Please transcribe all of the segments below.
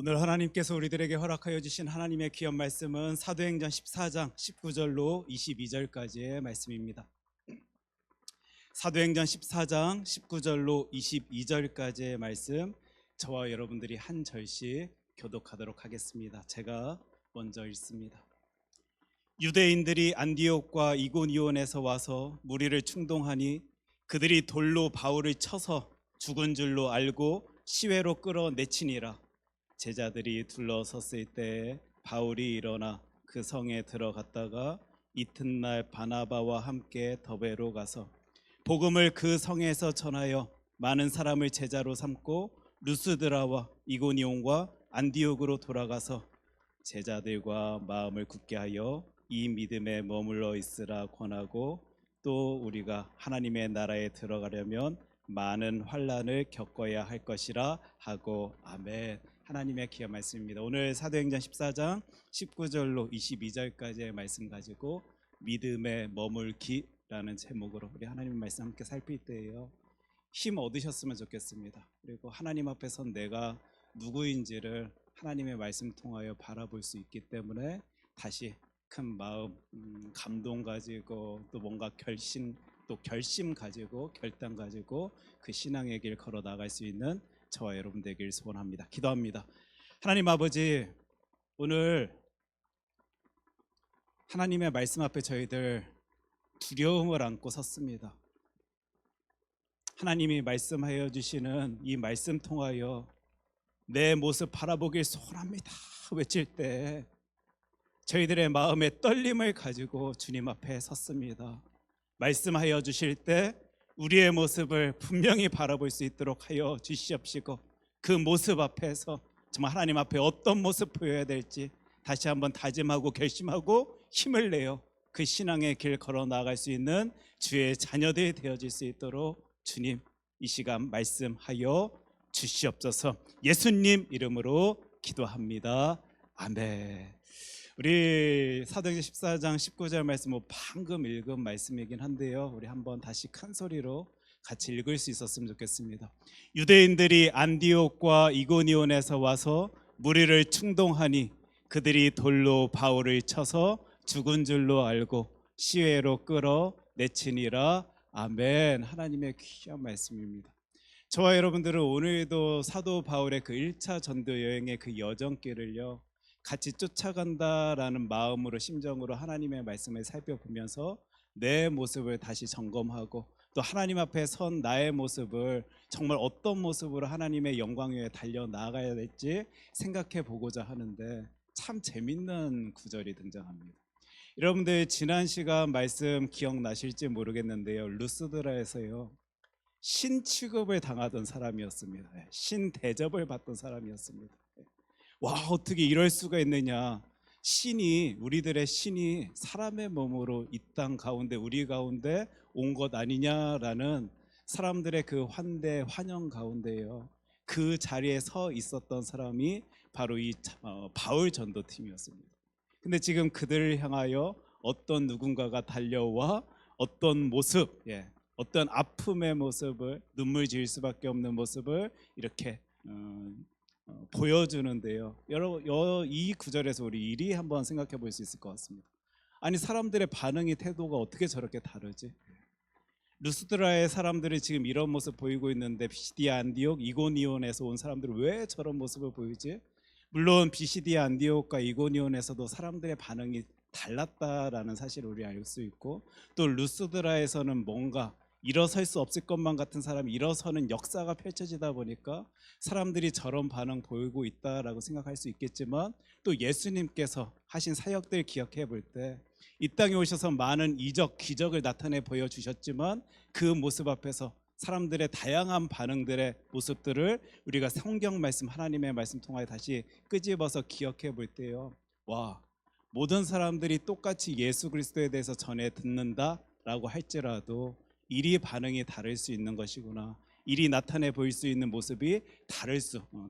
오늘 하나님께서 우리들에게 허락하여 주신 하나님의 귀한 말씀은 사도행전 14장 19절로 22절까지의 말씀입니다. 사도행전 14장 19절로 22절까지의 말씀, 저와 여러분들이 한 절씩 교독하도록 하겠습니다. 제가 먼저 읽습니다. 유대인들이 안디옥과 이고니온에서 와서 무리를 충동하니 그들이 돌로 바울을 쳐서 죽은 줄로 알고 시외로 끌어내치니라. 제자들이 둘러섰을 때 바울이 일어나 그 성에 들어갔다가 이튿날 바나바와 함께 더베로 가서 복음을 그 성에서 전하여 많은 사람을 제자로 삼고 루스드라와 이고니온과 안디옥으로 돌아가서 제자들과 마음을 굳게 하여 이 믿음에 머물러 있으라 권하고, 또 우리가 하나님의 나라에 들어가려면 많은 환난을 겪어야 할 것이라 하고. 아멘. 하나님의 귀한 말씀입니다. 오늘 사도행전 14장 19절로 22절까지의 말씀 가지고 믿음에 머물기라는 제목으로 우리 하나님의 말씀 함께 살필 때에요, 힘 얻으셨으면 좋겠습니다. 그리고 하나님 앞에 선 내가 누구인지를 하나님의 말씀 통하여 바라볼 수 있기 때문에 다시 큰 마음, 감동 가지고 또 뭔가 결심 가지고 결단 가지고 그 신앙의 길 걸어 나갈 수 있는 저와 여러분 되길 소원합니다. 기도합니다. 하나님 아버지, 오늘 하나님의 말씀 앞에 저희들 두려움을 안고 섰습니다. 하나님이 말씀하여 주시는 이 말씀 통하여 내 모습 바라보길 소원합니다 외칠 때 저희들의 마음의 떨림을 가지고 주님 앞에 섰습니다. 말씀하여 주실 때 우리의 모습을 분명히 바라볼 수 있도록 하여 주시옵시고, 그 모습 앞에서 정말 하나님 앞에 어떤 모습 보여야 될지 다시 한번 다짐하고 결심하고 힘을 내어 그 신앙의 길 걸어 나갈 수 있는 주의 자녀들이 되어질 수 있도록 주님 이 시간 말씀하여 주시옵소서. 예수님 이름으로 기도합니다. 아멘. 우리 사도행전 14장 19절 말씀, 방금 읽은 말씀이긴 한데요, 우리 한번 다시 큰 소리로 같이 읽을 수 있었으면 좋겠습니다. 유대인들이 안디옥과 이고니온에서 와서 무리를 충동하니 그들이 돌로 바울을 쳐서 죽은 줄로 알고 시외로 끌어내치니라. 아멘. 하나님의 귀한 말씀입니다. 저와 여러분들은 오늘도 사도 바울의 그 1차 전도 여행의 그 여정길을요 같이 쫓아간다라는 마음으로, 심정으로 하나님의 말씀을 살펴보면서 내 모습을 다시 점검하고 또 하나님 앞에 선 나의 모습을 정말 어떤 모습으로 하나님의 영광 위에 달려 나아가야 될지 생각해 보고자 하는데, 참 재밌는 구절이 등장합니다. 여러분들 지난 시간 말씀 기억나실지 모르겠는데요, 루스드라에서요 신 취급을 당하던 사람이었습니다. 신 대접을 받던 사람이었습니다. 와, 어떻게 이럴 수가 있느냐, 우리들의 신이 사람의 몸으로 이 땅 가운데 우리 가운데 온 것 아니냐라는 사람들의 그 환대 환영 가운데요 그 자리에 서 있었던 사람이 바로 이 바울 전도팀이었습니다. 근데 지금 그들을 향하여 어떤 누군가가 달려와 어떤 모습, 어떤 아픔의 모습을, 눈물 지을 수밖에 없는 모습을 이렇게 보여주는데요, 여러분 이 구절에서 우리 일이 한번 생각해 볼 수 있을 것 같습니다. 아니, 사람들의 반응이, 태도가 어떻게 저렇게 다르지? 루스드라의 사람들이 지금 이런 모습 보이고 있는데 비시디아 안디옥 이고니온에서 온 사람들은 왜 저런 모습을 보이지? 물론 비시디아 안디옥과 이고니온에서도 사람들의 반응이 달랐다라는 사실을 우리 알 수 있고, 또 루스드라에서는 뭔가 일어설 수 없을 것만 같은 사람이 일어서는 역사가 펼쳐지다 보니까 사람들이 저런 반응 보이고 있다라고 생각할 수 있겠지만, 또 예수님께서 하신 사역들 기억해 볼 때 이 땅에 오셔서 많은 이적 기적을 나타내 보여주셨지만 그 모습 앞에서 사람들의 다양한 반응들의 모습들을 우리가 성경 말씀, 하나님의 말씀 통하여 다시 끄집어서 기억해 볼 때요, 와, 모든 사람들이 똑같이 예수 그리스도에 대해서 전해 듣는다라고 할지라도 일이 반응이 다를 수 있는 것이구나, 일이 나타내 보일 수 있는 모습이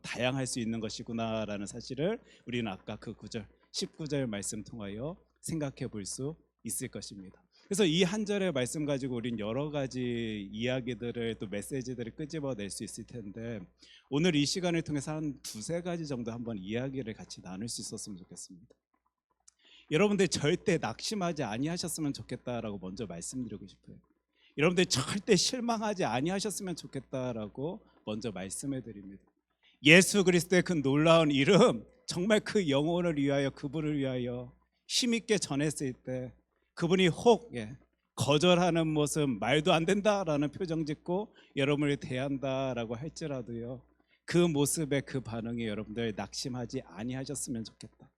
다양할 수 있는 것이구나라는 사실을 우리는 아까 그 19절 말씀 통하여 생각해 볼 수 있을 것입니다. 그래서 이 한 절의 말씀 가지고 우린 여러 가지 이야기들을 또 메시지들을 끄집어낼 수 있을 텐데 오늘 이 시간을 통해서 한 두세 가지 정도 한번 이야기를 같이 나눌 수 있었으면 좋겠습니다. 여러분들 절대 낙심하지 아니하셨으면 좋겠다라고 먼저 말씀드리고 싶어요. 여러분들 절대 실망하지 아니하셨으면 좋겠다라고 먼저 말씀해 드립니다. 예수 그리스도의 그 놀라운 이름, 정말 그 영혼을 위하여, 그분을 위하여 힘있게 전했을 때 그분이 혹 거절하는 모습, 말도 안 된다라는 표정 짓고 여러분을 대한다라고 할지라도요, 그 모습의 그 반응이 여러분들 낙심하지 아니하셨으면 좋겠다,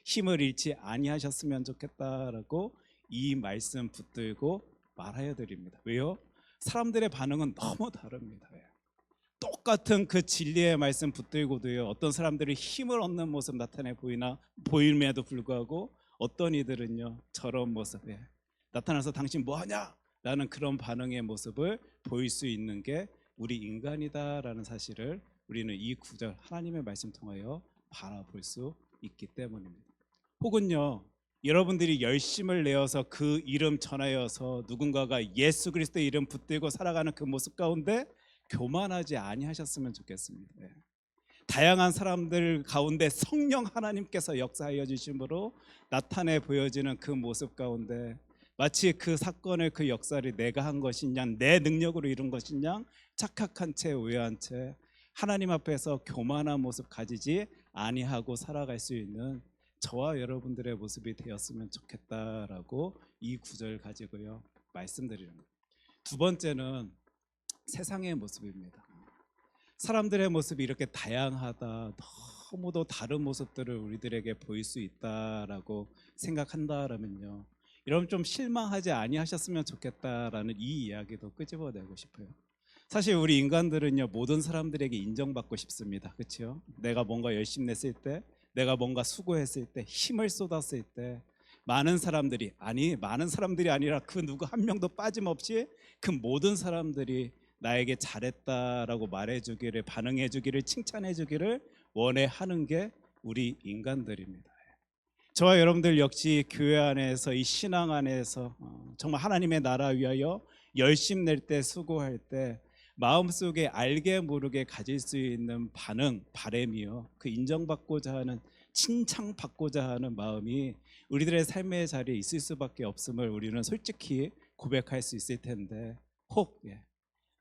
힘을 잃지 아니하셨으면 좋겠다라고 이 말씀 붙들고 말하여 드립니다. 왜요? 사람들의 반응은 너무 다릅니다. 똑같은 그 진리의 말씀 붙들고도요, 어떤 사람들이 힘을 얻는 모습 나타내 보임에도 불구하고 어떤 이들은요, 저런 모습에 나타나서 당신 뭐하냐? 라는 그런 반응의 모습을 보일 수 있는 게 우리 인간이다라는 사실을 우리는 이 구절 하나님의 말씀 통하여 바라볼 수 있기 때문입니다. 혹은요, 여러분들이 열심을 내어서 그 이름 전하여서 누군가가 예수 그리스도의 이름 붙들고 살아가는 그 모습 가운데 교만하지 아니하셨으면 좋겠습니다. 다양한 사람들 가운데 성령 하나님께서 역사하여 주심으로 나타내 보여지는 그 모습 가운데 마치 그 사건을, 그 역사를 내가 한 것이냐, 내 능력으로 이룬 것이냐 착각한 채, 오해한 채 하나님 앞에서 교만한 모습 가지지 아니하고 살아갈 수 있는 저와 여러분들의 모습이 되었으면 좋겠다라고 이 구절 가지고요 말씀드리는 거예요. 두 번째는 세상의 모습입니다. 사람들의 모습이 이렇게 다양하다, 너무도 다른 모습들을 우리들에게 보일 수 있다라고 생각한다라면요, 여러분 좀 실망하지 아니하셨으면 좋겠다라는 이 이야기도 끄집어내고 싶어요. 사실 우리 인간들은요, 모든 사람들에게 인정받고 싶습니다. 그렇죠? 내가 뭔가 열심히 냈을 때, 내가 뭔가 수고했을 때, 힘을 쏟았을 때 많은 사람들이 아니라 그 누구 한 명도 빠짐없이 그 모든 사람들이 나에게 잘했다라고 말해주기를, 반응해주기를, 칭찬해주기를 원해하는 게 우리 인간들입니다. 저와 여러분들 역시 교회 안에서, 이 신앙 안에서 정말 하나님의 나라 위하여 열심 낼 때, 수고할 때 마음속에 알게 모르게 가질 수 있는 반응, 바람이요, 그 인정받고자 하는, 칭찬받고자 하는 마음이 우리들의 삶의 자리에 있을 수밖에 없음을 우리는 솔직히 고백할 수 있을 텐데, 혹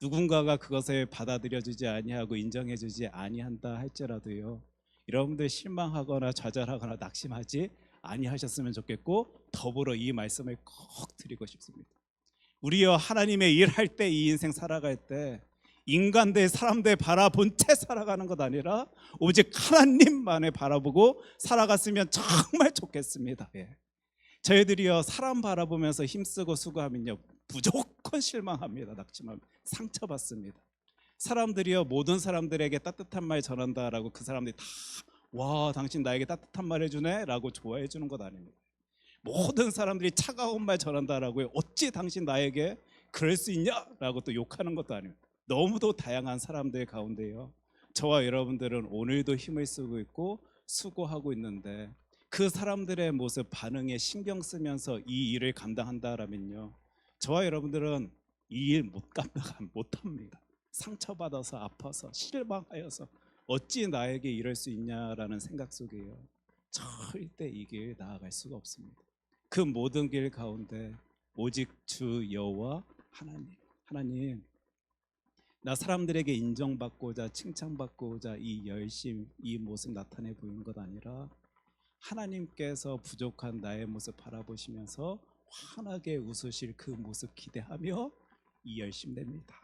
누군가가 그것을 받아들여주지 아니하고 인정해주지 아니한다 할지라도요, 여러분들 실망하거나 좌절하거나 낙심하지 아니하셨으면 좋겠고, 더불어 이 말씀을 꼭 드리고 싶습니다. 우리여 하나님의 일할 때, 이 인생 살아갈 때 인간들, 사람들 바라본 채 살아가는 것 아니라 오직 하나님만을 바라보고 살아갔으면 정말 좋겠습니다. 저희들이요, 사람 바라보면서 힘쓰고 수고하면요 무조건 실망합니다. 낙심합니다. 상처받습니다. 사람들이요, 모든 사람들에게 따뜻한 말 전한다라고 그 사람들이 다 와, 당신 나에게 따뜻한 말 해주네 라고 좋아해 주는 것 아닙니다. 모든 사람들이 차가운 말 전한다라고 어찌 당신 나에게 그럴 수 있냐 라고 또 욕하는 것도 아닙니다. 너무도 다양한 사람들 가운데요, 저와 여러분들은 오늘도 힘을 쓰고 있고 수고하고 있는데 그 사람들의 모습, 반응에 신경 쓰면서 이 일을 감당한다라면요, 저와 여러분들은 이 일 못합니다. 상처받아서, 아파서, 실망하여서 어찌 나에게 이럴 수 있냐라는 생각 속에요, 절대 이 길 나아갈 수가 없습니다. 그 모든 길 가운데 오직 주 여호와 하나님, 나 사람들에게 인정받고자, 칭찬받고자 이 열심, 이 모습 나타내 보이는 것 아니라 하나님께서 부족한 나의 모습 바라보시면서 환하게 웃으실 그 모습 기대하며 이 열심 냅니다.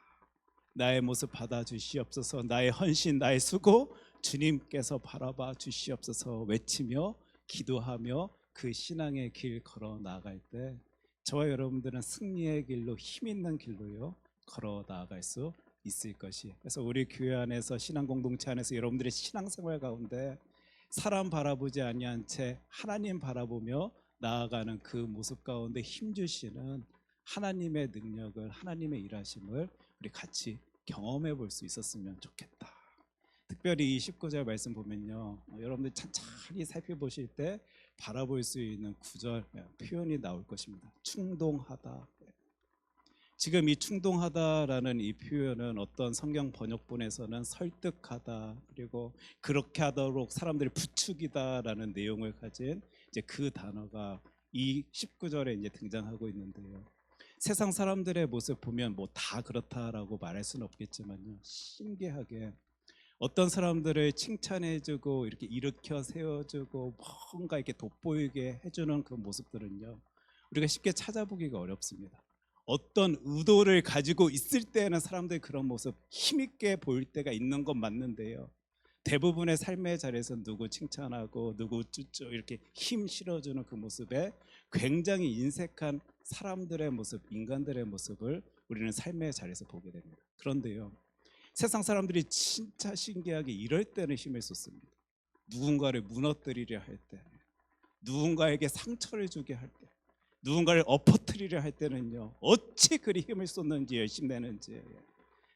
나의 모습 받아주시옵소서, 나의 헌신, 나의 수고 주님께서 바라봐 주시옵소서 외치며 기도하며 그 신앙의 길 걸어 나아갈 때 저와 여러분들은 승리의 길로, 힘 있는 길로요 걸어 나아갈 수 있을 것이. 그래서 우리 교회 안에서, 신앙 공동체 안에서 여러분들의 신앙생활 가운데 사람 바라보지 아니한 채 하나님 바라보며 나아가는 그 모습 가운데 힘주시는 하나님의 능력을, 하나님의 일하심을 우리 같이 경험해 볼 수 있었으면 좋겠다. 특별히 이 19절 말씀 보면요, 여러분들 천천히 살펴보실 때 바라볼 수 있는 구절 표현이 나올 것입니다. 충동하다. 지금 이 충동하다라는 이 표현은 어떤 성경 번역본에서는 설득하다, 그리고 그렇게 하도록 사람들이 부추기다라는 내용을 가진 이제 그 단어가 이 19절에 이제 등장하고 있는데요. 세상 사람들의 모습 보면 뭐 다 그렇다라고 말할 수는 없겠지만요, 신기하게 어떤 사람들을 칭찬해주고 이렇게 일으켜 세워주고 뭔가 이렇게 돋보이게 해주는 그 모습들은요, 우리가 쉽게 찾아보기가 어렵습니다. 어떤 의도를 가지고 있을 때는 사람들이 그런 모습 힘있게 보일 때가 있는 건 맞는데요, 대부분의 삶의 자리에서 누구 칭찬하고 누구 쭈쭈 이렇게 힘 실어주는 그 모습에 굉장히 인색한 사람들의 모습, 인간들의 모습을 우리는 삶의 자리에서 보게 됩니다. 그런데요, 세상 사람들이 진짜 신기하게 이럴 때는 힘을 쏟습니다. 누군가를 무너뜨리려 할 때, 누군가에게 상처를 주게 할 때, 누군가를 엎어뜨리려 할 때는요, 어찌 그리 힘을 쏟는지, 열심히 내는지.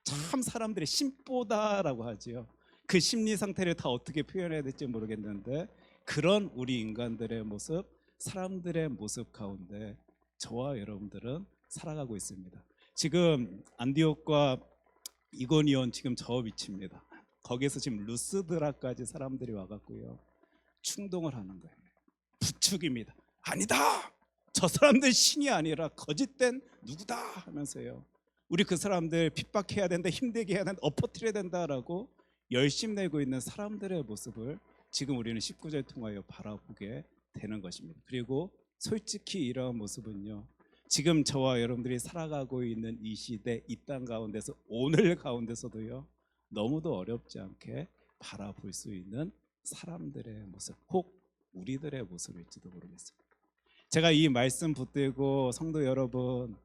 참 사람들의 심보다라고 하지요. 그 심리 상태를 다 어떻게 표현해야 될지 모르겠는데, 그런 우리 인간들의 모습, 사람들의 모습 가운데 저와 여러분들은 살아가고 있습니다. 지금 안디옥과 이고니온 지금 저 위치입니다. 거기에서 지금 루스드라까지 사람들이 와갖고요, 충동을 하는 거예요. 부축입니다. 아니다, 저 사람들 신이 아니라 거짓된 누구다 하면서요, 우리 그 사람들 핍박해야 된다, 힘들게 해야 된다, 엎어뜨려야 된다라고 열심 내고 있는 사람들의 모습을 지금 우리는 19절 통하여 바라보게 되는 것입니다. 그리고 솔직히 이러한 모습은요, 지금 저와 여러분들이 살아가고 있는 이 시대, 이 땅 가운데서, 오늘 가운데서도요, 너무도 어렵지 않게 바라볼 수 있는 사람들의 모습, 혹 우리들의 모습일지도 모르겠습니다. 제가 이 말씀 붙들고 성도 여러분,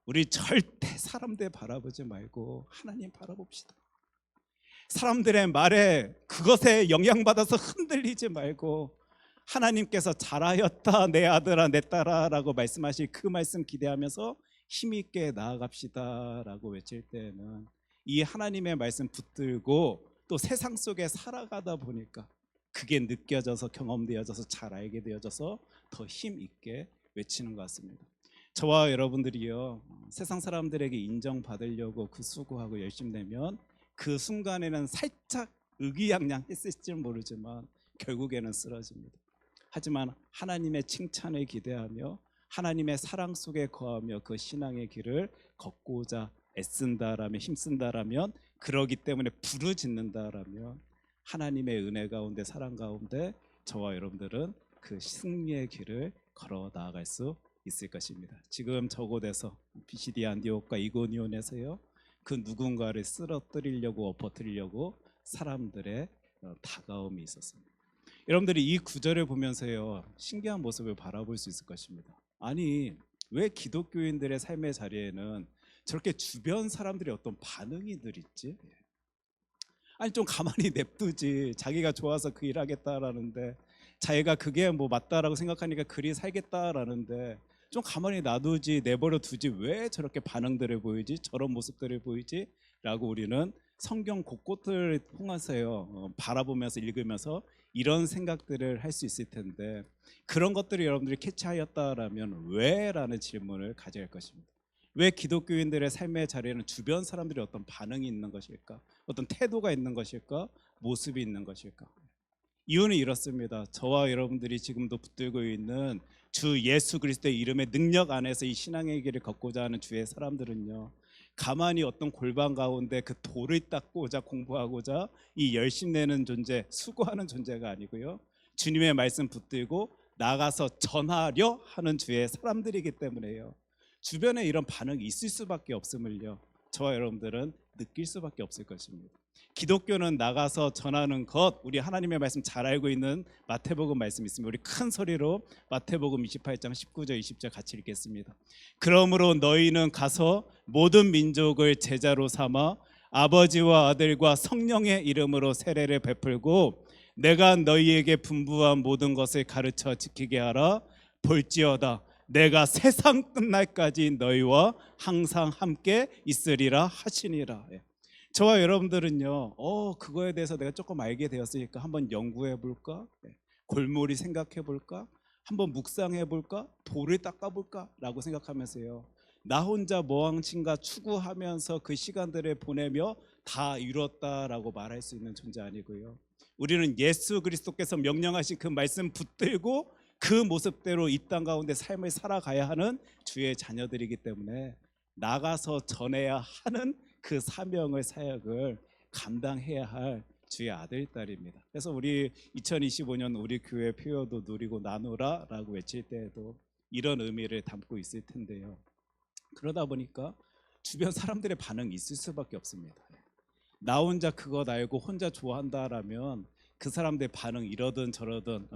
우리 절대 사람들 바라보지 말고 하나님 바라봅시다. 사람들의 말에 그것에 영향받아서 흔들리지 말고 하나님께서 잘하였다 내 아들아 내 딸아 라고 말씀하실 그 말씀 기대하면서 힘있게 나아갑시다 라고 외칠 때는, 이 하나님의 말씀 붙들고 또 세상 속에 살아가다 보니까 그게 느껴져서, 경험되어져서, 잘 알게 되어져서 더 힘있게 외치는 것 같습니다. 저와 여러분들이요, 세상 사람들에게 인정받으려고 그 수고하고 열심히 내면 그 순간에는 살짝 의기양양했을지는 모르지만 결국에는 쓰러집니다. 하지만 하나님의 칭찬을 기대하며 하나님의 사랑 속에 거하며 그 신앙의 길을 걷고자 애쓴다라면, 힘쓴다라면, 그러기 때문에 부르짖는다라면 하나님의 은혜 가운데, 사랑 가운데 저와 여러분들은 그 승리의 길을 걸어 나아갈 수 있을 것입니다. 지금 저곳에서 비시디 안디옥과 이고니온에서요, 그 누군가를 쓰러뜨리려고, 엎어뜨리려고 사람들의 다가움이 있었습니다. 여러분들이 이 구절을 보면서요, 신기한 모습을 바라볼 수 있을 것입니다. 아니, 왜 기독교인들의 삶의 자리에는 저렇게 주변 사람들의 어떤 반응이 늘 있지? 아니, 좀 가만히 냅두지. 자기가 좋아서 그 일 하겠다라는데, 자기가 그게 뭐 맞다라고 생각하니까 그리 살겠다라는데, 좀 가만히 놔두지, 내버려 두지, 왜 저렇게 반응들을 보이지, 저런 모습들을 보이지 라고 우리는 성경 곳곳을 통해서요, 바라보면서 읽으면서 이런 생각들을 할 수 있을 텐데, 그런 것들을 여러분들이 캐치하였다라면 왜? 라는 질문을 가져야 할 것입니다. 왜 기독교인들의 삶의 자리에는 주변 사람들이 어떤 반응이 있는 것일까? 어떤 태도가 있는 것일까? 모습이 있는 것일까? 이유는 이렇습니다. 저와 여러분들이 지금도 붙들고 있는 주 예수 그리스도의 이름의 능력 안에서 이 신앙의 길을 걷고자 하는 주의 사람들은요, 가만히 어떤 골방 가운데 그 돌을 닦고자, 공부하고자 이 열심 내는 존재, 수고하는 존재가 아니고요, 주님의 말씀 붙들고 나가서 전하려 하는 주의 사람들이기 때문에요, 주변에 이런 반응이 있을 수밖에 없음을요, 저와 여러분들은 느낄 수밖에 없을 것입니다. 기독교는 나가서 전하는 것, 우리 하나님의 말씀 잘 알고 있는 마태복음 말씀 있습니다. 우리 큰 소리로 마태복음 28장 19절 20절 같이 읽겠습니다. 그러므로 너희는 가서 모든 민족을 제자로 삼아 아버지와 아들과 성령의 이름으로 세례를 베풀고 내가 너희에게 분부한 모든 것을 가르쳐 지키게 하라. 볼지어다 내가 세상 끝날까지 너희와 항상 함께 있으리라 하시니라. 저와 여러분들은요, 그거에 대해서 내가 조금 알게 되었으니까 한번 연구해 볼까? 골몰이 생각해 볼까? 한번 묵상해 볼까? 돌을 닦아 볼까라고 생각하면서요. 나 혼자 뭐항친가 추구하면서 그 시간들을 보내며 다 이뤘다라고 말할 수 있는 존재 아니고요. 우리는 예수 그리스도께서 명령하신 그 말씀 붙들고 그 모습대로 이 땅 가운데 삶을 살아가야 하는 주의 자녀들이기 때문에 나가서 전해야 하는 그 사명을 사역을 감당해야 할 주의 아들 딸입니다. 그래서 우리 2025년 우리 교회 표어도 누리고 나누라라고 외칠 때에도 이런 의미를 담고 있을 텐데요. 그러다 보니까 주변 사람들의 반응이 있을 수밖에 없습니다. 나 혼자 그것 알고 혼자 좋아한다라면 그 사람들의 반응 이러든 저러든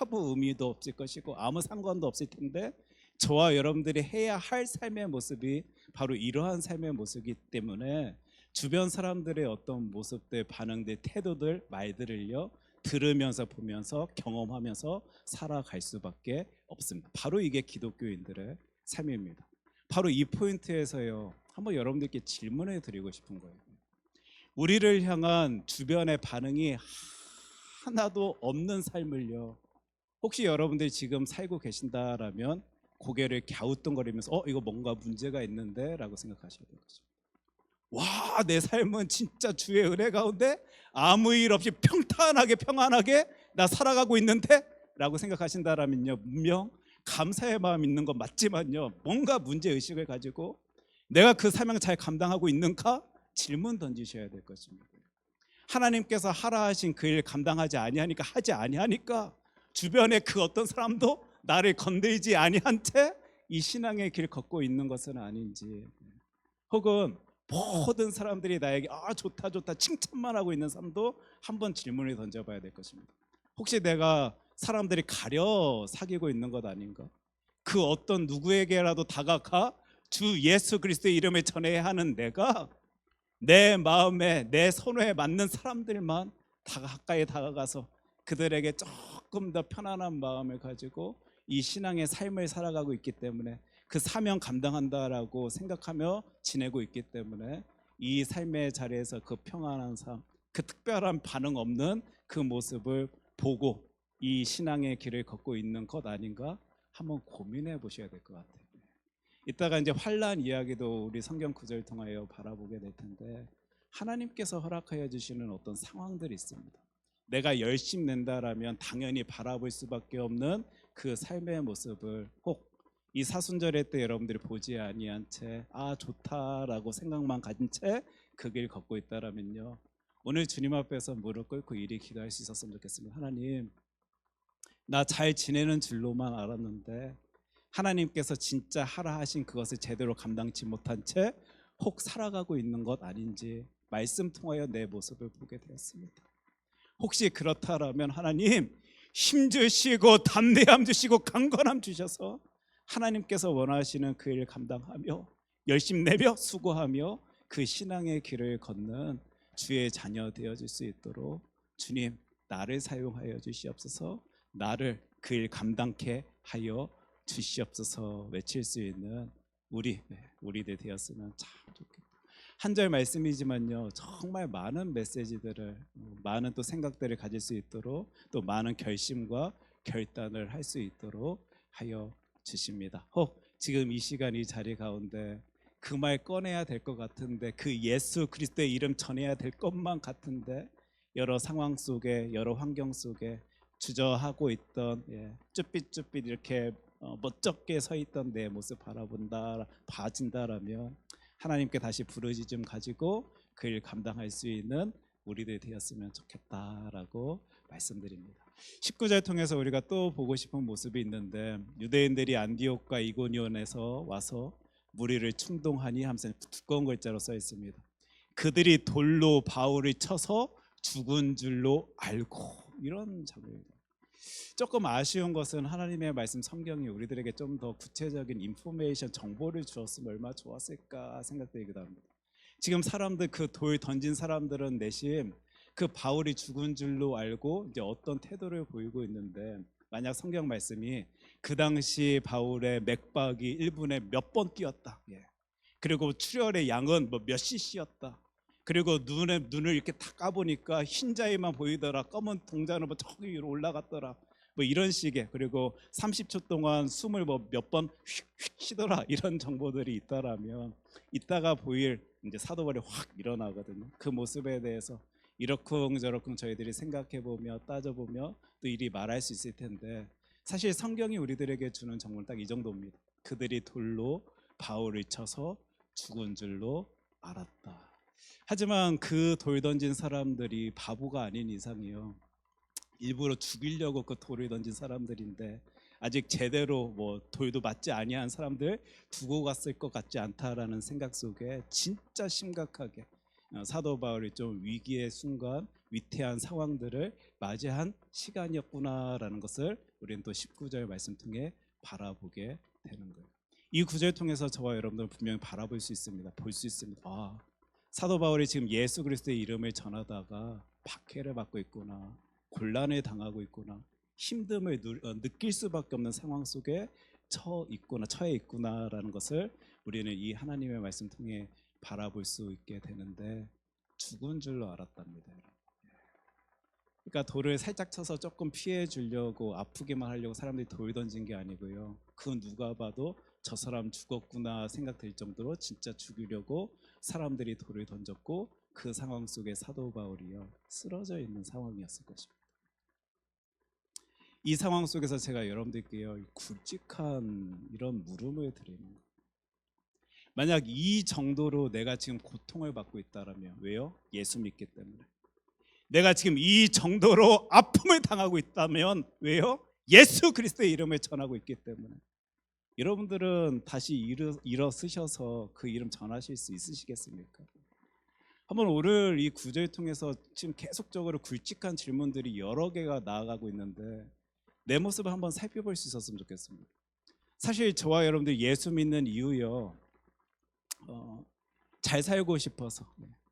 아무 의미도 없을 것이고 아무 상관도 없을 텐데, 저와 여러분들이 해야 할 삶의 모습이 바로 이러한 삶의 모습이기 때문에 주변 사람들의 어떤 모습들, 반응들, 태도들, 말들을요 들으면서 보면서 경험하면서 살아갈 수밖에 없습니다. 바로 이게 기독교인들의 삶입니다. 바로 이 포인트에서요 한번 여러분들께 질문을 드리고 싶은 거예요. 우리를 향한 주변의 반응이 하나도 없는 삶을요, 혹시 여러분들이 지금 살고 계신다라면 고개를 갸우뚱거리면서 이거 뭔가 문제가 있는데 라고 생각하셔야 될 거죠. 와, 내 삶은 진짜 주의 은혜 가운데 아무 일 없이 평안하게 나 살아가고 있는데 라고 생각하신다라면요, 분명 감사의 마음 있는 건 맞지만요, 뭔가 문제의식을 가지고 내가 그 사명 잘 감당하고 있는가 질문 던지셔야 될 것입니다. 하나님께서 하라 하신 그 일 감당하지 아니하니까, 하지 아니하니까 주변에 그 어떤 사람도 나를 건드리지 아니한 채 이 신앙의 길 걷고 있는 것은 아닌지, 혹은 모든 사람들이 나에게 좋다 칭찬만 하고 있는 삶도 한번 질문을 던져봐야 될 것입니다. 혹시 내가 사람들이 가려 사귀고 있는 것 아닌가? 그 어떤 누구에게라도 다가가 주 예수 그리스도의 이름을 전해야 하는 내가 내 마음에 내 선호에 맞는 사람들만 가까이 다가가서 그들에게 조금 더 편안한 마음을 가지고 이 신앙의 삶을 살아가고 있기 때문에 그 사명 감당한다라고 생각하며 지내고 있기 때문에 이 삶의 자리에서 그 평안한 삶, 그 특별한 반응 없는 그 모습을 보고 이 신앙의 길을 걷고 있는 것 아닌가 한번 고민해 보셔야 될 것 같아요. 이따가 이제 환난 이야기도 우리 성경 구절 통하여 바라보게 될 텐데, 하나님께서 허락하여 주시는 어떤 상황들이 있습니다. 내가 열심 낸다라면 당연히 바라볼 수밖에 없는 그 삶의 모습을 꼭 이 사순절의 때 여러분들이 보지 아니한 채 좋다라고 생각만 가진 채 그 길 걷고 있다라면요, 오늘 주님 앞에서 무릎 꿇고 이리 기도할 수 있었으면 좋겠습니다. 하나님, 나 잘 지내는 줄로만 알았는데 하나님께서 진짜 하라 하신 그것을 제대로 감당치 못한 채 혹 살아가고 있는 것 아닌지 말씀 통하여 내 모습을 보게 되었습니다. 혹시 그렇다라면 하나님, 힘 주시고 담대함 주시고 강건함 주셔서 하나님께서 원하시는 그 일 감당하며 열심 내며 수고하며 그 신앙의 길을 걷는 주의 자녀 되어질 수 있도록 주님, 나를 사용하여 주시옵소서, 나를 그 일 감당케 하여 주시옵소서 외칠 수 있는 우리들 되었으면 참 좋겠다. 한 절 말씀이지만요, 정말 많은 메시지들을, 많은 또 생각들을 가질 수 있도록, 또 많은 결심과 결단을 할 수 있도록 하여 주십니다. 혹 지금 이 시간 이 자리 가운데 그 말 꺼내야 될 것 같은데, 그 예수 그리스도의 이름 전해야 될 것만 같은데, 여러 상황 속에 여러 환경 속에 주저하고 있던, 쭈삣쭈삣 이렇게 멋쩍게 서 있던 내 모습 봐진다라면 하나님께 다시 부르짖음 가지고 그 일 감당할 수 있는 우리들 되었으면 좋겠다라고 말씀드립니다. 19절 통해서 우리가 또 보고 싶은 모습이 있는데, 유대인들이 안디옥과 이고니온에서 와서 무리를 충동하니 하면서 두꺼운 글자로 써 있습니다. 그들이 돌로 바울을 쳐서 죽은 줄로 알고, 이런 장면입니다. 조금 아쉬운 것은 하나님의 말씀 성경이 우리들에게 좀 더 구체적인 인포메이션, 정보를 주었으면 얼마나 좋았을까 생각되기도 합니다. 지금 사람들, 그 돌 던진 사람들은 내심 그 바울이 죽은 줄로 알고 이제 어떤 태도를 보이고 있는데, 만약 성경 말씀이 그 당시 바울의 맥박이 1분에 몇 번 뛰었다, 그리고 출혈의 양은 몇 cc였다, 그리고 눈을 이렇게 다 까보니까 흰자위만 보이더라, 검은 동자는 저기 위로 올라갔더라, 뭐 이런 식의, 그리고 30초 동안 숨을 뭐 몇 번 휙휙 쉬더라, 이런 정보들이 있다라면 이따가 보일 이제 사도발이 확 일어나거든요. 그 모습에 대해서 이러쿵저러쿵 저희들이 생각해보며 따져보며 또 이리 말할 수 있을 텐데, 사실 성경이 우리들에게 주는 정보는 딱 이 정도입니다. 그들이 돌로 바울을 쳐서 죽은 줄로 알았다. 하지만 그 돌 던진 사람들이 바보가 아닌 이상이요, 일부러 죽이려고 그 돌을 던진 사람들인데 아직 제대로 뭐 돌도 맞지 아니한 사람들 두고 갔을 것 같지 않다라는 생각 속에 진짜 심각하게 사도 바울이 좀 위기의 순간, 위태한 상황들을 맞이한 시간이었구나라는 것을 우리는 또 19절 말씀 통해 바라보게 되는 거예요. 이 구절 통해서 저와 여러분들은 분명히 바라볼 수 있습니다. 볼 수 있습니다. 아, 사도 바울이 지금 예수 그리스도의 이름을 전하다가 박해를 받고 있구나, 곤란을 당하고 있구나, 힘듦을 느낄 수밖에 없는 상황 속에 처해 있구나라는 것을 우리는 이 하나님의 말씀 통해 바라볼 수 있게 되는데, 죽은 줄로 알았답니다. 그러니까 돌을 살짝 쳐서 조금 피해 주려고, 아프게만 하려고 사람들이 돌 던진 게 아니고요, 그 누가 봐도 저 사람 죽었구나 생각될 정도로 진짜 죽이려고 사람들이 돌을 던졌고, 그 상황 속에 사도 바울이요 쓰러져 있는 상황이었을 것입니다. 이 상황 속에서 제가 여러분들께요 굵직한 이런 물음을 드리는 거예요. 만약 이 정도로 내가 지금 고통을 받고 있다라면, 왜요? 예수 믿기 때문에. 내가 지금 이 정도로 아픔을 당하고 있다면, 왜요? 예수 그리스도의 이름을 전하고 있기 때문에. 여러분들은 다시 일어서셔서 그 이름 전하실 수 있으시겠습니까? 한번 오늘 이 구절 통해서 지금 계속적으로 굵직한 질문들이 여러 개가 나아가고 있는데 내 모습을 한번 살펴볼 수 있었으면 좋겠습니다. 사실 저와 여러분들 예수 믿는 이유요, 잘 살고 싶어서,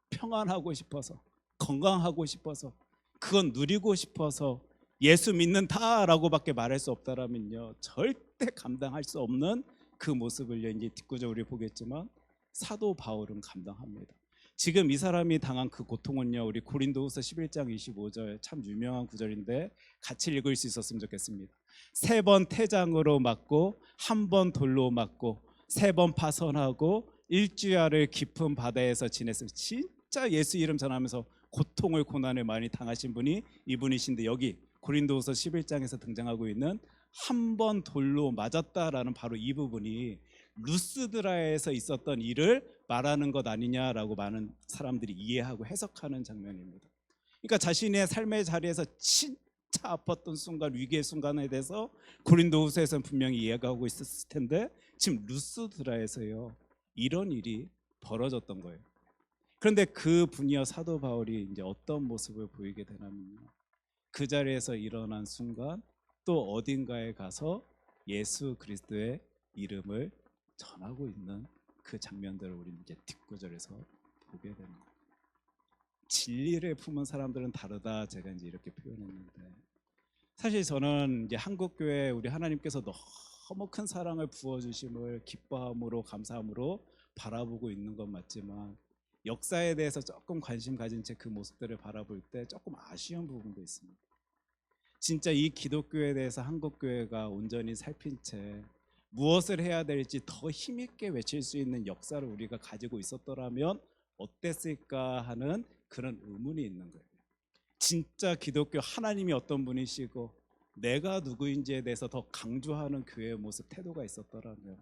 평안하고 싶어서, 건강하고 싶어서, 그건 누리고 싶어서 예수 믿는다라고밖에 말할 수 없다라면요 절대 감당할 수 없는 그 모습을 이제 뒷구절 우리 보겠지만 사도 바울은 감당합니다. 지금 이 사람이 당한 그 고통은요, 우리 고린도후서 11장 25절 참 유명한 구절인데 같이 읽을 수 있었으면 좋겠습니다. 3번 태장으로 맞고, 1번 돌로 맞고, 3번 파선하고, 일주야를 깊은 바다에서 지냈어요. 진짜 예수 이름 전하면서 고통을, 고난을 많이 당하신 분이 이분이신데, 여기 고린도후서 11장에서 등장하고 있는 1번 돌로 맞았다라는 바로 이 부분이 루스드라에서 있었던 일을 말하는 것 아니냐라고 많은 사람들이 이해하고 해석하는 장면입니다. 그러니까 자신의 삶의 자리에서 진짜 아팠던 순간, 위기의 순간에 대해서 고린도후서에서는 분명히 이해하고 있었을 텐데 지금 루스드라에서요 이런 일이 벌어졌던 거예요. 그런데 그 분이여 사도 바울이 이제 어떤 모습을 보이게 되냐면요, 그 자리에서 일어난 순간 또 어딘가에 가서 예수 그리스도의 이름을 전하고 있는 그 장면들을 우리는 이제 뒷구절에서 보게 되는 거예요. 진리를 품은 사람들은 다르다, 제가 이제 이렇게 표현했는데, 사실 저는 이제 한국 교회 우리 하나님께서 너무 큰 사랑을 부어주심을 기뻐함으로, 감사함으로 바라보고 있는 건 맞지만 역사에 대해서 조금 관심 가진 채 그 모습들을 바라볼 때 조금 아쉬운 부분도 있습니다. 진짜 이 기독교에 대해서 한국 교회가 온전히 살핀 채 무엇을 해야 될지 더 힘있게 외칠 수 있는 역사를 우리가 가지고 있었더라면 어땠을까 하는 그런 의문이 있는 거예요. 진짜 기독교 하나님이 어떤 분이시고 내가 누구인지에 대해서 더 강조하는 교회의 모습, 태도가 있었더라면,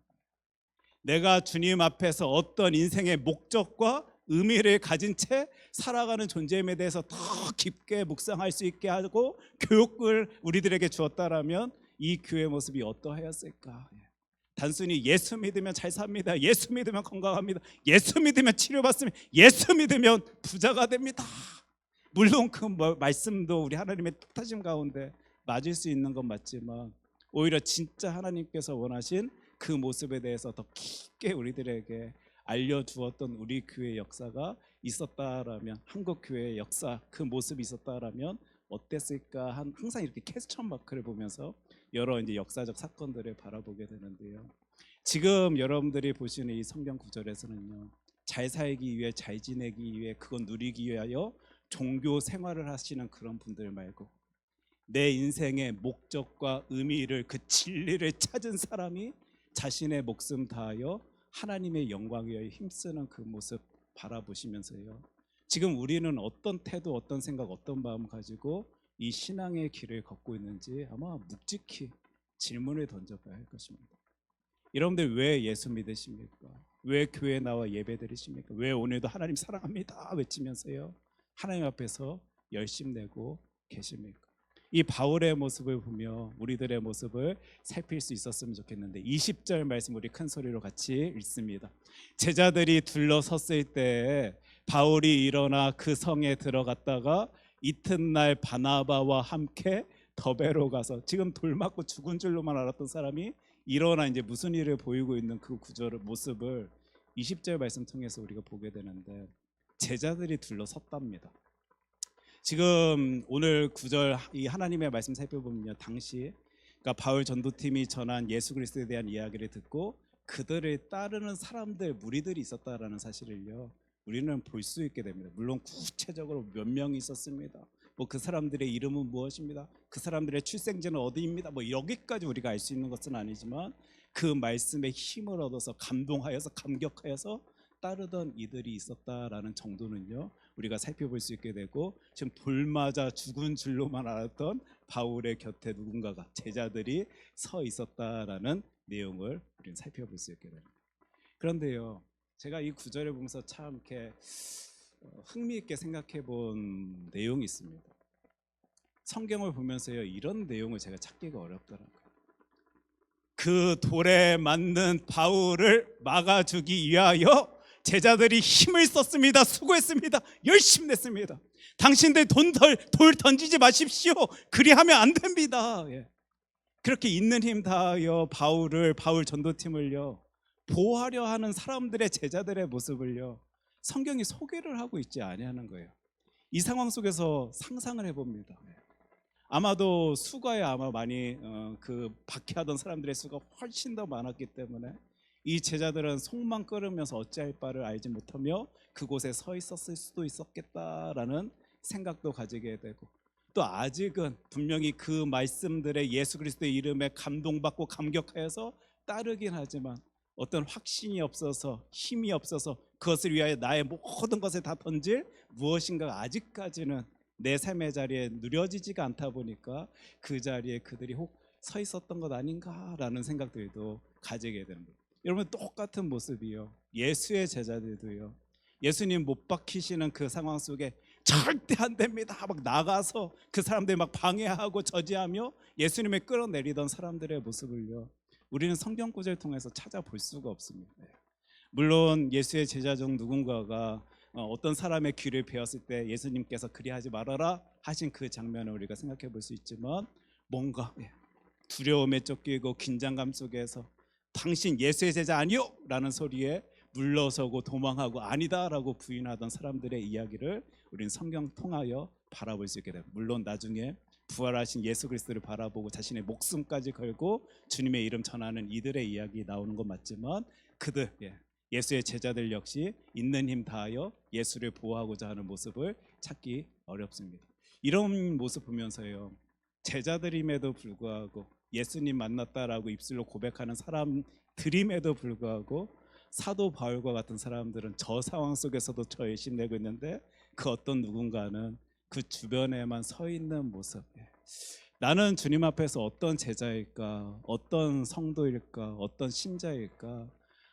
내가 주님 앞에서 어떤 인생의 목적과 의미를 가진 채 살아가는 존재임에 대해서 더 깊게 묵상할 수 있게 하고 교육을 우리들에게 주었다라면 이 교회 모습이 어떠하였을까? 단순히 예수 믿으면 잘 삽니다, 예수 믿으면 건강합니다, 예수 믿으면 치료받습니다, 예수 믿으면 부자가 됩니다. 물론 그 말씀도 우리 하나님의 뜻하심 가운데 맞을 수 있는 건 맞지만 오히려 진짜 하나님께서 원하신 그 모습에 대해서 더 깊게 우리들에게 알려주었던 우리 교회의 역사가 있었다라면, 한국 교회의 역사, 그 모습이 있었다라면 어땠을까? 항상 이렇게 퀘스천 마크를 보면서 여러 이제 역사적 사건들을 바라보게 되는데요. 지금 여러분들이 보시는 이 성경 구절에서는요, 잘 살기 위해, 잘 지내기 위해, 그건 누리기 위하여 종교 생활을 하시는 그런 분들 말고 내 인생의 목적과 의미를, 그 진리를 찾은 사람이 자신의 목숨 다하여 하나님의 영광 위하여 힘쓰는 그 모습 바라보시면서요, 지금 우리는 어떤 태도, 어떤 생각, 어떤 마음 가지고 이 신앙의 길을 걷고 있는지 아마 묵직히 질문을 던져봐야 할 것입니다. 여러분들 왜 예수 믿으십니까? 왜 교회에 나와 예배 드리십니까? 왜 오늘도 하나님 사랑합니다 외치면서요 하나님 앞에서 열심 내고 계십니까? 이 바울의 모습을 보며 우리들의 모습을 살필 수 있었으면 좋겠는데, 20절 말씀 우리 큰 소리로 같이 읽습니다. 제자들이 둘러섰을 때 바울이 일어나 그 성에 들어갔다가 이튿날 바나바와 함께 더베로 가서, 지금 돌 맞고 죽은 줄로만 알았던 사람이 일어나 이제 무슨 일을 보이고 있는 그 구절을, 모습을 20절 말씀 통해서 우리가 보게 되는데, 제자들이 둘러섰답니다. 지금 오늘 구절 이 하나님의 말씀 살펴보면요, 당시 그러니까 바울 전도팀이 전한 예수 그리스도에 대한 이야기를 듣고 그들을 따르는 사람들, 무리들이 있었다라는 사실을요 우리는 볼 수 있게 됩니다. 물론 구체적으로 몇 명이 있었습니다. 뭐 그 사람들의 이름은 무엇입니다, 그 사람들의 출생지는 어디입니다, 뭐 여기까지 우리가 알 수 있는 것은 아니지만 그 말씀에 힘을 얻어서 감동하여서 감격하여서 따르던 이들이 있었다라는 정도는요 우리가 살펴볼 수 있게 되고, 지금 돌 맞아 죽은 줄로만 알았던 바울의 곁에 누군가가, 제자들이 서 있었다라는 내용을 우리는 살펴볼 수 있게 됩니다. 그런데요, 제가 이 구절을 보면서 참 이렇게 흥미있게 생각해 본 내용이 있습니다. 성경을 보면서요 이런 내용을 제가 찾기가 어렵더라고요. 그 돌에 맞는 바울을 막아주기 위하여 제자들이 힘을 썼습니다. 수고했습니다. 열심히 냈습니다. 당신들 돌 던지지 마십시오. 그리하면 안 됩니다. 그렇게 있는 힘 다하여 바울 전도팀을요 보호하려 하는 사람들의, 제자들의 모습을요 성경이 소개를 하고 있지 아니하는 거예요. 이 상황 속에서 상상을 해봅니다. 아마도 수가에 아마 많이 그 박해하던 사람들의 수가 훨씬 더 많았기 때문에 이 제자들은 속만 끓으면서 어찌할 바를 알지 못하며 그곳에 서 있었을 수도 있었겠다라는 생각도 가지게 되고, 또 아직은 분명히 그 말씀들의 예수 그리스도의 이름에 감동받고 감격하여서 따르긴 하지만 어떤 확신이 없어서, 힘이 없어서 그것을 위하여 나의 모든 것을 다 던질 무엇인가가 아직까지는 내 삶의 자리에 누려지지가 않다 보니까 그 자리에 그들이 혹 서 있었던 것 아닌가라는 생각들도 가지게 됩니다. 여러분, 똑같은 모습이요, 예수의 제자들도요 예수님 못 박히시는 그 상황 속에 절대 안 됩니다 막 나가서 그 사람들 막 방해하고 저지하며 예수님을 끌어내리던 사람들의 모습을요 우리는 성경 구절을 통해서 찾아볼 수가 없습니다. 물론 예수의 제자 중 누군가가 어떤 사람의 귀를 베었을 때 예수님께서 그리하지 말아라 하신 그 장면을 우리가 생각해 볼 수 있지만, 뭔가 두려움에 쫓기고 긴장감 속에서 당신 예수의 제자 아니요? 라는 소리에 물러서고 도망하고 아니다라고 부인하던 사람들의 이야기를 우리는 성경 통하여 바라볼 수 있게 됩니다. 물론 나중에 부활하신 예수 그리스도를 바라보고 자신의 목숨까지 걸고 주님의 이름 전하는 이들의 이야기 나오는 건 맞지만, 그들 예수의 제자들 역시 있는 힘 다하여 예수를 보호하고자 하는 모습을 찾기 어렵습니다. 이런 모습 보면서요 제자들임에도 불구하고 예수님 만났다라고 입술로 고백하는 사람들임에도 불구하고 사도 바울과 같은 사람들은 저 상황 속에서도 저 열심히 내고 있는데 그 어떤 누군가는 그 주변에만 서 있는 모습, 나는 주님 앞에서 어떤 제자일까, 어떤 성도일까, 어떤 신자일까,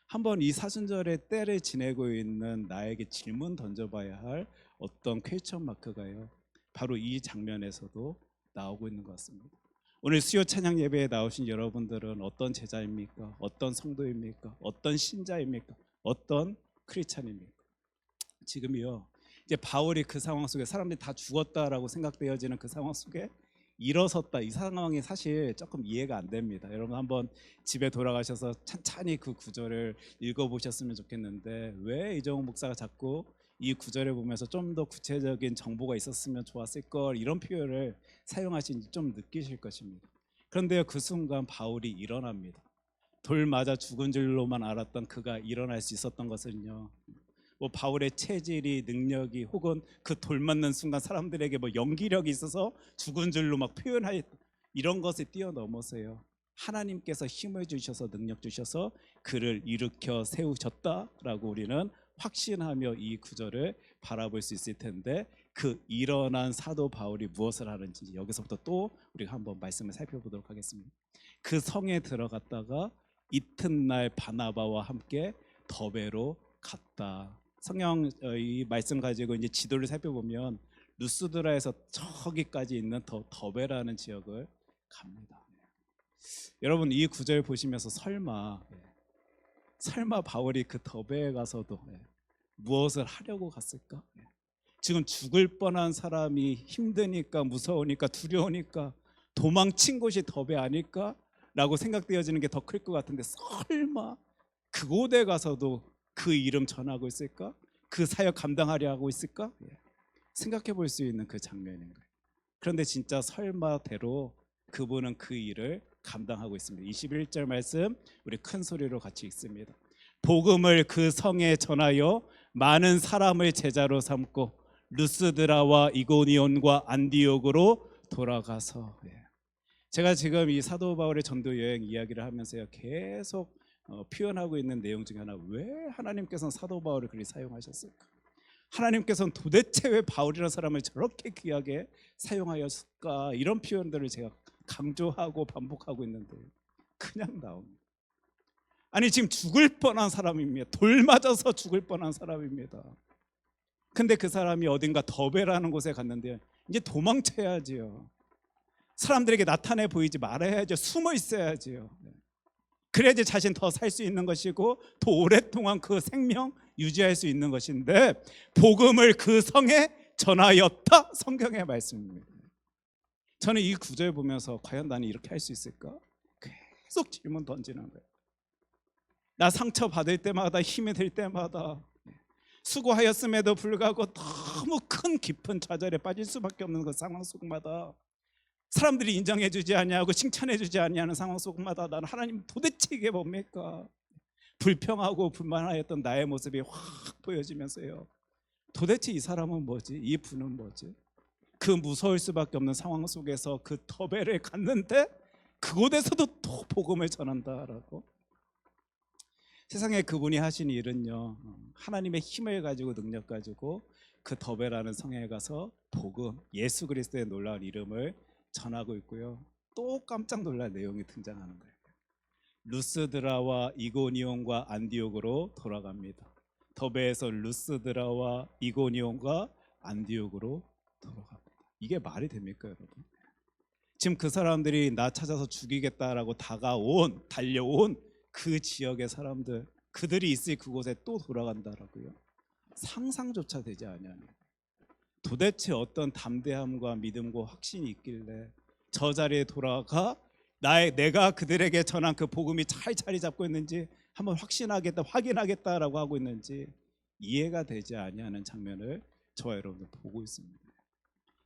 한번 이 사순절의 때를 지내고 있는 나에게 질문 던져봐야 할 어떤 퀘스천 마크가요 바로 이 장면에서도 나오고 있는 것 같습니다. 오늘 수요 찬양 예배에 나오신 여러분들은 어떤 제자입니까? 어떤 성도입니까? 어떤 신자입니까? 어떤 크리스찬입니까? 지금이요 이제 바울이 그 상황 속에 사람들이 다 죽었다라고 생각되어지는 그 상황 속에 일어섰다, 이 상황이 사실 조금 이해가 안 됩니다. 여러분 한번 집에 돌아가셔서 찬찬히 그 구절을 읽어보셨으면 좋겠는데, 왜 이정훈 목사가 자꾸 이 구절을 보면서 좀 더 구체적인 정보가 있었으면 좋았을 걸 이런 표현을 사용하신지 좀 느끼실 것입니다. 그런데요 그 순간 바울이 일어납니다. 돌 맞아 죽은 줄로만 알았던 그가 일어날 수 있었던 것은요 뭐 바울의 체질이 능력이 혹은 그 돌 맞는 순간 사람들에게 뭐 연기력이 있어서 죽은 줄로 막 표현할 이런 것을 뛰어넘어서요. 하나님께서 힘을 주셔서 능력 주셔서 그를 일으켜 세우셨다라고 우리는 확신하며 이 구절을 바라볼 수 있을 텐데 그 일어난 사도 바울이 무엇을 하는지 여기서부터 또 우리가 한번 말씀을 살펴보도록 하겠습니다. 그 성에 들어갔다가 이튿날 바나바와 함께 더베로 갔다. 성경 이 말씀 가지고 이제 지도를 살펴보면 루스드라에서 저기까지 있는 더베라는 지역을 갑니다. 여러분 이 구절 보시면서 설마 바울이 그 더베에 가서도 무엇을 하려고 갔을까? 지금 죽을 뻔한 사람이 힘드니까 무서우니까 두려우니까 도망친 곳이 더베 아닐까? 라고 생각되어지는 게 더 클 것 같은데 설마 그곳에 가서도 그 이름 전하고 있을까? 그 사역 감당하려 하고 있을까? 생각해 볼 수 있는 그 장면인 거예요. 그런데 진짜 설마대로 그분은 그 일을 감당하고 있습니다. 21절 말씀 우리 큰 소리로 같이 읽습니다. 복음을 그 성에 전하여 많은 사람을 제자로 삼고 루스드라와 이고니온과 안디옥으로 돌아가서 제가 지금 이 사도 바울의 전도 여행 이야기를 하면서요 계속 표현하고 있는 내용 중에 하나, 왜 하나님께서는 사도 바울을 그리 사용하셨을까? 하나님께서는 도대체 왜 바울이라는 사람을 저렇게 귀하게 사용하였을까? 이런 표현들을 제가 강조하고 반복하고 있는데 그냥 나옵니다. 아니 지금 죽을 뻔한 사람입니다. 돌 맞아서 죽을 뻔한 사람입니다. 근데 그 사람이 어딘가 더베라는 곳에 갔는데 이제 도망쳐야지요. 사람들에게 나타내 보이지 말아야죠. 숨어 있어야지요. 그래야지 자신 더 살 수 있는 것이고 더 오랫동안 그 생명 유지할 수 있는 것인데 복음을 그 성에 전하였다. 성경의 말씀입니다. 저는 이 구절 보면서 과연 나는 이렇게 할 수 있을까? 계속 질문 던지는 거예요. 나 상처 받을 때마다 힘이 들 때마다 수고하였음에도 불구하고 너무 큰 깊은 좌절에 빠질 수밖에 없는 그 상황 속마다 사람들이 인정해주지 아니하고 칭찬해주지 아니하는 상황 속마다 나는 하나님 도대체 이게 뭡니까? 불평하고 불만하였던 나의 모습이 확 보여지면서요 도대체 이 사람은 뭐지? 이 분은 뭐지? 그 무서울 수밖에 없는 상황 속에서 그 더베를 갔는데 그곳에서도 또 복음을 전한다라고. 세상에 그분이 하신 일은요 하나님의 힘을 가지고 능력 가지고 그 더베라는 성에 가서 복음 예수 그리스도의 놀라운 이름을 전하고 있고요 또 깜짝 놀랄 내용이 등장하는 거예요. 루스드라와 이고니온과 안디옥으로 돌아갑니다. 더베에서 루스드라와 이고니온과 안디옥으로 돌아갑니다. 이게 말이 됩니까 여러분? 지금 그 사람들이 나 찾아서 죽이겠다라고 달려온 그 지역의 사람들 그들이 있을 그곳에 또 돌아간다라고요? 상상조차 되지 않냐는 도대체 어떤 담대함과 믿음과 확신이 있길래 저 자리에 돌아가 내가 그들에게 전한 그 복음이 잘 자리 잡고 있는지 한번 확인하겠다라고 하고 있는지 이해가 되지 아니하는 장면을 저와 여러분들 보고 있습니다.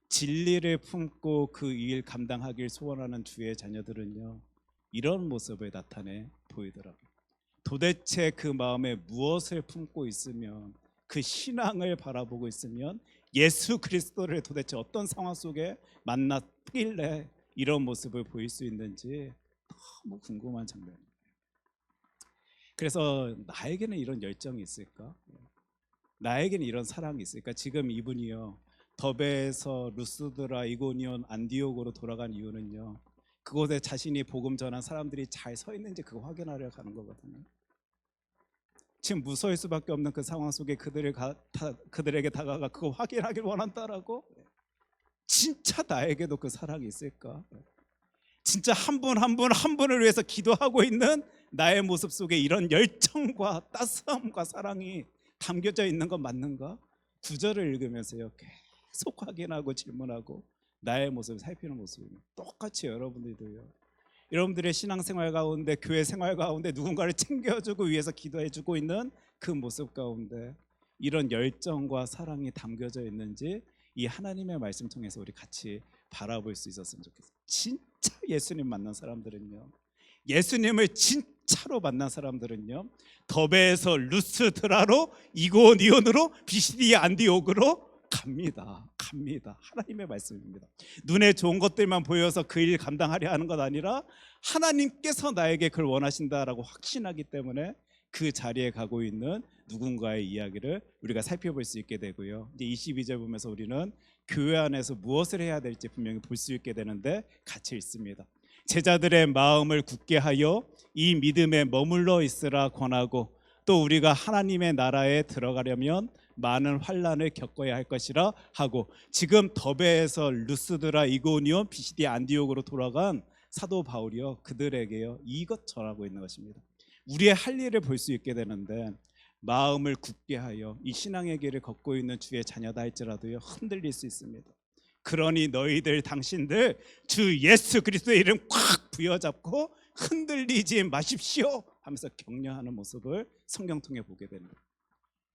진리를 품고 그 일 감당하길 소원하는 주의 자녀들은요 이런 모습을 나타내 보이더라고요. 도대체 그 마음에 무엇을 품고 있으면 그 신앙을 바라보고 있으면 예수 그리스도를 도대체 어떤 상황 속에 만났길래 이런 모습을 보일 수 있는지 너무 궁금한 장면입니다. 그래서 나에게는 이런 열정이 있을까? 나에게는 이런 사랑이 있을까? 지금 이분이요 더베에서 루스드라, 이고니온, 안디옥으로 돌아간 이유는요 그곳에 자신이 복음 전한 사람들이 잘 서 있는지 그거 확인하려 가는 거거든요. 지금 무서울 수밖에 없는 그 상황 속에 그들에게 다가가 그거 확인하길 원한다라고? 진짜 나에게도 그 사랑이 있을까? 진짜 한 분 한 분을 위해서 기도하고 있는 나의 모습 속에 이런 열정과 따스함과 사랑이 담겨져 있는 건 맞는가? 구절을 읽으면서요 계속 확인하고 질문하고 나의 모습을 살피는 모습입니다. 똑같이 여러분들도요 여러분들의 신앙생활 가운데 교회 생활 가운데 누군가를 챙겨주고 위해서 기도해주고 있는 그 모습 가운데 이런 열정과 사랑이 담겨져 있는지 이 하나님의 말씀 통해서 우리 같이 바라볼 수 있었으면 좋겠어요. 진짜 예수님 만난 사람들은요 예수님을 진짜로 만난 사람들은요, 더베에서 루스드라로 이고니온으로 비시디아 안디옥으로 갑니다. 하나님의 말씀입니다. 눈에 좋은 것들만 보여서 그 일 감당하려 하는 것 아니라 하나님께서 나에게 그걸 원하신다라고 확신하기 때문에 그 자리에 가고 있는 누군가의 이야기를 우리가 살펴볼 수 있게 되고요. 이제 22절 보면서 우리는 교회 안에서 무엇을 해야 될지 분명히 볼 수 있게 되는데 같이 읽습니다. 제자들의 마음을 굳게 하여 이 믿음에 머물러 있으라 권하고, 또 우리가 하나님의 나라에 들어가려면 많은 환난을 겪어야 할 것이라 하고, 지금 더베에서 루스드라 이고니온 비시디아 안디옥으로 돌아간 사도 바울이요, 그들에게요 이것 전하고 있는 것입니다. 우리의 할 일을 볼 수 있게 되는데, 마음을 굳게 하여 이 신앙의 길을 걷고 있는 주의 자녀다 할지라도요 흔들릴 수 있습니다. 그러니 너희들 당신들 주 예수 그리스도의 이름 꽉 부여잡고 흔들리지 마십시오 하면서 격려하는 모습을 성경 통해 보게 됩니다.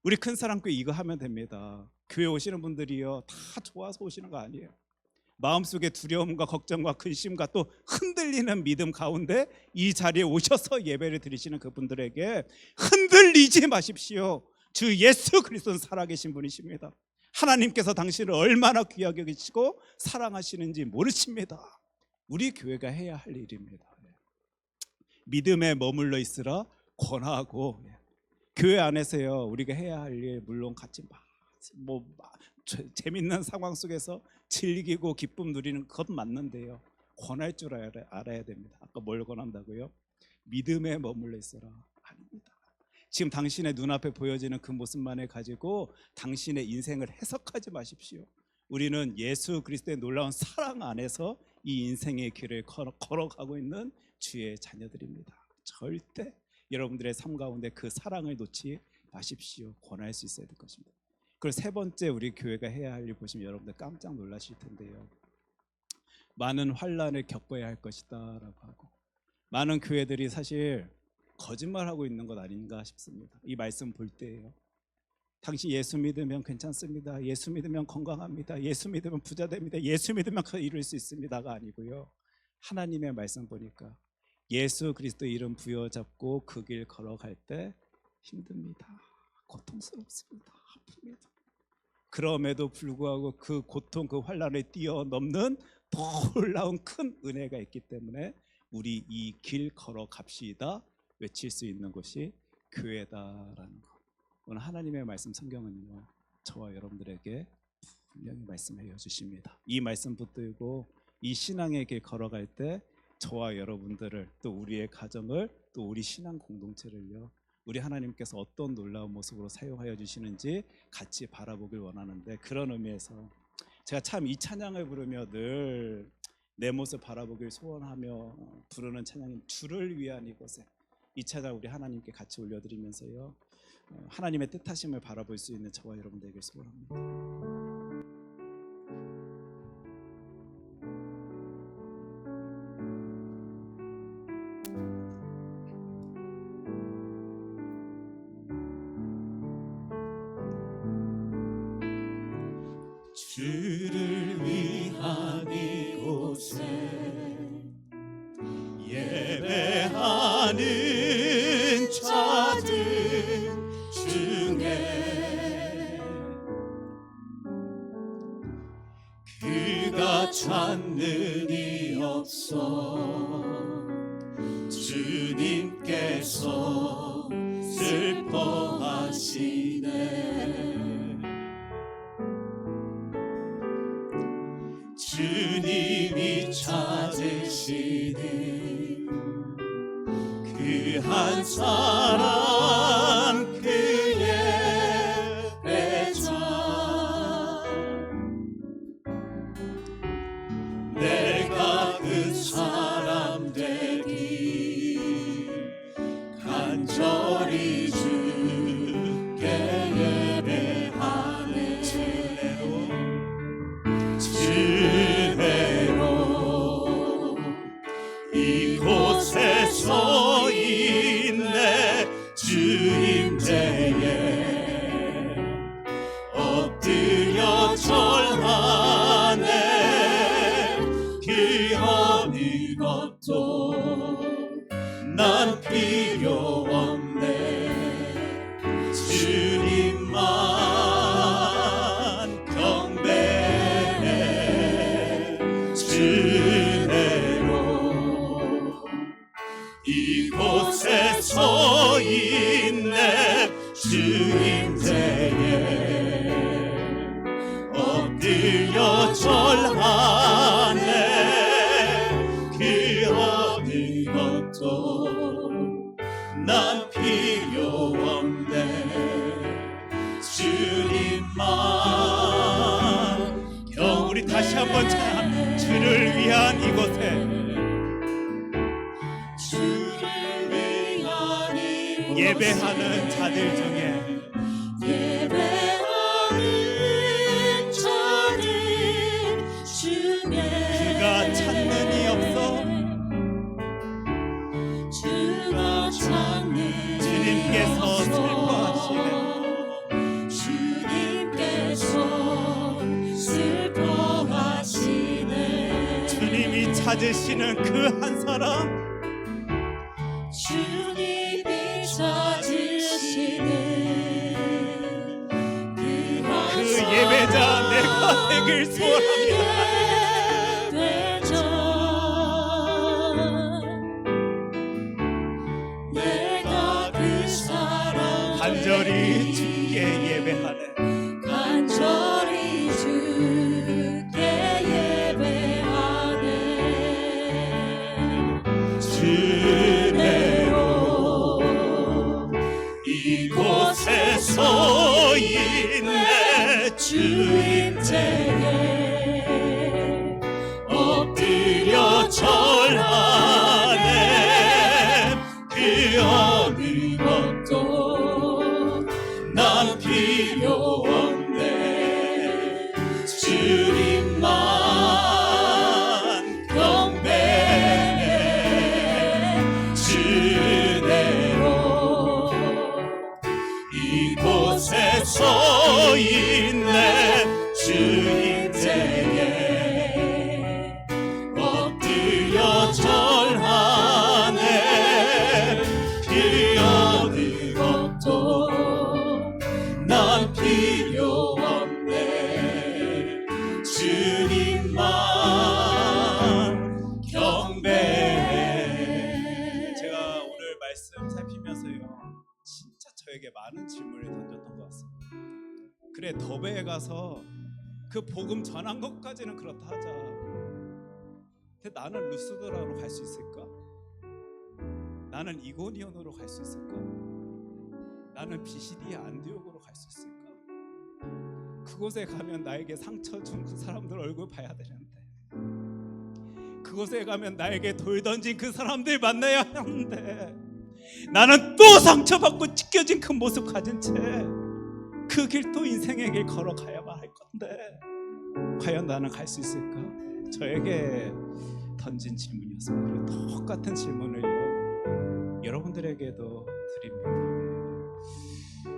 우리 큰 사랑교회 이거 하면 됩니다. 교회 오시는 분들이요 다 좋아서 오시는 거 아니에요. 마음속에 두려움과 걱정과 근심과 또 흔들리는 믿음 가운데 이 자리에 오셔서 예배를 드리시는 그분들에게 흔들리지 마십시오. 주 예수 그리스도는 살아계신 분이십니다. 하나님께서 당신을 얼마나 귀하게 여기시고 사랑하시는지 모르십니다. 우리 교회가 해야 할 일입니다. 믿음에 머물러 있으라 권하고, 교회 안에서요 우리가 해야 할 일 물론 같이 재밌는 상황 속에서 즐기고 기쁨 누리는 것 맞는데요, 권할 줄 알아야 됩니다. 아까 뭘 권한다고요? 믿음에 머물러 있어라 아닙니다. 지금 당신의 눈앞에 보여지는 그 모습만을 가지고 당신의 인생을 해석하지 마십시오. 우리는 예수 그리스도의 놀라운 사랑 안에서 이 인생의 길을 걸어가고 있는 주의 자녀들입니다. 절대 여러분들의 삶 가운데 그 사랑을 놓지 마십시오. 권할 수 있어야 될 것입니다. 그리고 세 번째 우리 교회가 해야 할 일 보시면 여러분들 깜짝 놀라실 텐데요, 많은 환난을 겪어야 할 것이다 라고 하고, 많은 교회들이 사실 거짓말하고 있는 것 아닌가 싶습니다. 이 말씀 볼 때예요. 당신 예수 믿으면 괜찮습니다. 예수 믿으면 건강합니다. 예수 믿으면 부자 됩니다. 예수 믿으면 이룰 수 있습니다가 아니고요, 하나님의 말씀 보니까 예수 그리스도 이름 부여잡고 그 길 걸어갈 때 힘듭니다. 고통스럽습니다. 아픕니다. 그럼에도 불구하고 그 고통, 그 환난을 뛰어넘는 놀라운 큰 은혜가 있기 때문에 우리 이 길 걸어갑시다 외칠 수 있는 곳이 교회다라는 것. 오늘 하나님의 말씀 성경은요 저와 여러분들에게 분명히 말씀해 주십니다. 이 말씀 붙들고 이 신앙의 길 걸어갈 때 저와 여러분들을, 또 우리의 가정을, 또 우리 신앙 공동체를요 우리 하나님께서 어떤 놀라운 모습으로 사용하여 주시는지 같이 바라보길 원하는데, 그런 의미에서 제가 참 이 찬양을 부르며 늘 내 모습 바라보길 소원하며 부르는 찬양인 주를 위한 이곳에, 이 찬양 우리 하나님께 같이 올려드리면서요 하나님의 뜻하심을 바라볼 수 있는 저와 여러분들에게 소원합니다. 주를 위한 이곳에 예배하는 자들 중에 그가 찾는 이 없어 주님께서 슬퍼하시네. 주님이 찾으시는 그 한 사람, 그의 배자, 내가 그 사람 되기 간절히 주께 예배하네. 이곳에 서 있네. 엎드려 절하네. 그 어느 것도 난 필요 없네. 주님만 우리 다시 한번 찬양. 주를 위한 이곳에 주를 위한 이곳에 예배하는 자들 중에 예배하는 자들 중에 그가 찾는 이 없어. 주가 찾는 주님께서 슬퍼하시네. 주님께서 슬퍼하시네. 주님이 찾으시는 그 한 사람, 주님이 찾으시네. 그 예배자 내가 되길 소원합니다. 예배자 내가 그 사람 간절히 주께 예배하네. 간절히 주께 예배하네. 주대로 이곳에 서 있네. 주님 댁에 엎드려 절하네. 그 어느 것도 난 필요 없네. 주님만 경배해. 주대로 이곳에 서 있네. 주님 댁에 엎드려 절하네. 그 어느 것도 난 필요 없네. 주님만 경배해. 제가 오늘 말씀 살피면서요, 진짜 저에게 많은 질문을 던졌던 것 같습니다. 그래, 더베에 가서 그 복음 전한 것까지는 그렇다 하자. 근데 나는 루스드라로 갈 수 있을까? 나는 이고니온으로 갈 수 있을까? 나는 비시디아 안디옥으로 갈 수 있을까? 그곳에 가면 나에게 상처 준 그 사람들 얼굴 봐야 되는데, 그곳에 가면 나에게 돌 던진 그 사람들 만나야 하는데, 나는 또 상처받고 찢겨진 그 모습 가진 채 그 길 또 인생의 길 걸어가야만 할 건데, 과연 나는 갈 수 있을까? 저에게 던진 질문이었습니다. 똑같은 질문을요, 여러분들에게도 드립니다.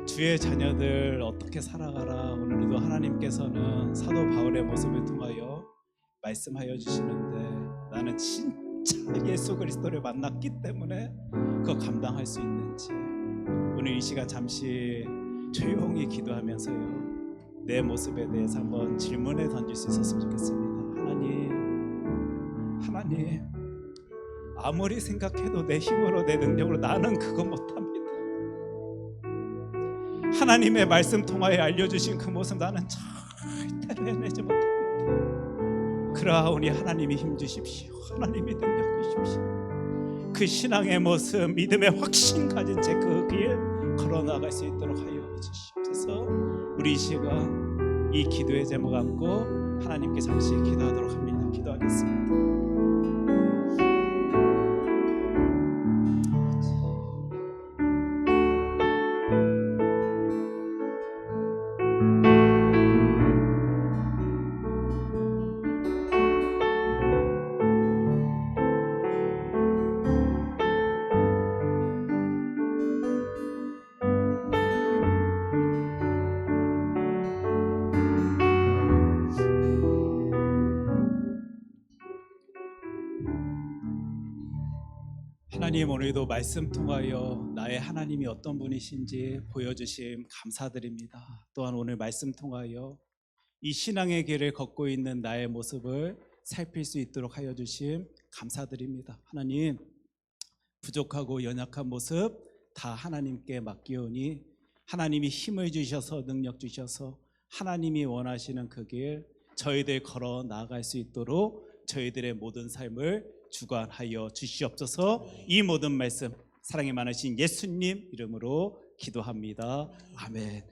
주의 자녀들 어떻게 살아가라. 오늘도 하나님께서는 사도 바울의 모습을 통하여 말씀하여 주시는데, 나는 진짜 예수 그리스도를 만났기 때문에 그거 감당할 수 있는지, 오늘 이 시간 잠시 조용히 기도하면서요, 내 모습에 대해서 한번 질문에 던질 수 있었으면 좋겠습니다. 하나님, 아무리 생각해도 내 힘으로 내 능력으로 나는 그거 못합니다. 하나님의 말씀 통하여 알려주신 그 모습 나는 절대로 해내지 못합니다. 그러하오니 하나님이 힘 주십시오. 하나님이 능력 주십시오. 그 신앙의 모습, 믿음의 확신 가진 채 그 길 걸어나갈 수 있도록 하여 주시옵소서. 우리 이 시간 이 기도의 제목 안고 하나님께 잠시 기도하도록 합니다. 기도하겠습니다. 하나님, 오늘도 말씀 통하여 나의 하나님이 어떤 분이신지 보여주심 감사드립니다. 또한 오늘 말씀 통하여 이 신앙의 길을 걷고 있는 나의 모습을 살필 수 있도록 하여 주심 감사드립니다. 하나님, 부족하고 연약한 모습 다 하나님께 맡기오니 하나님이 힘을 주셔서 능력 주셔서 하나님이 원하시는 그 길 저희들 걸어 나아갈 수 있도록 저희들의 모든 삶을 주관하여 주시옵소서. 이 모든 말씀 사랑이 많으신 예수님 이름으로 기도합니다. 아멘.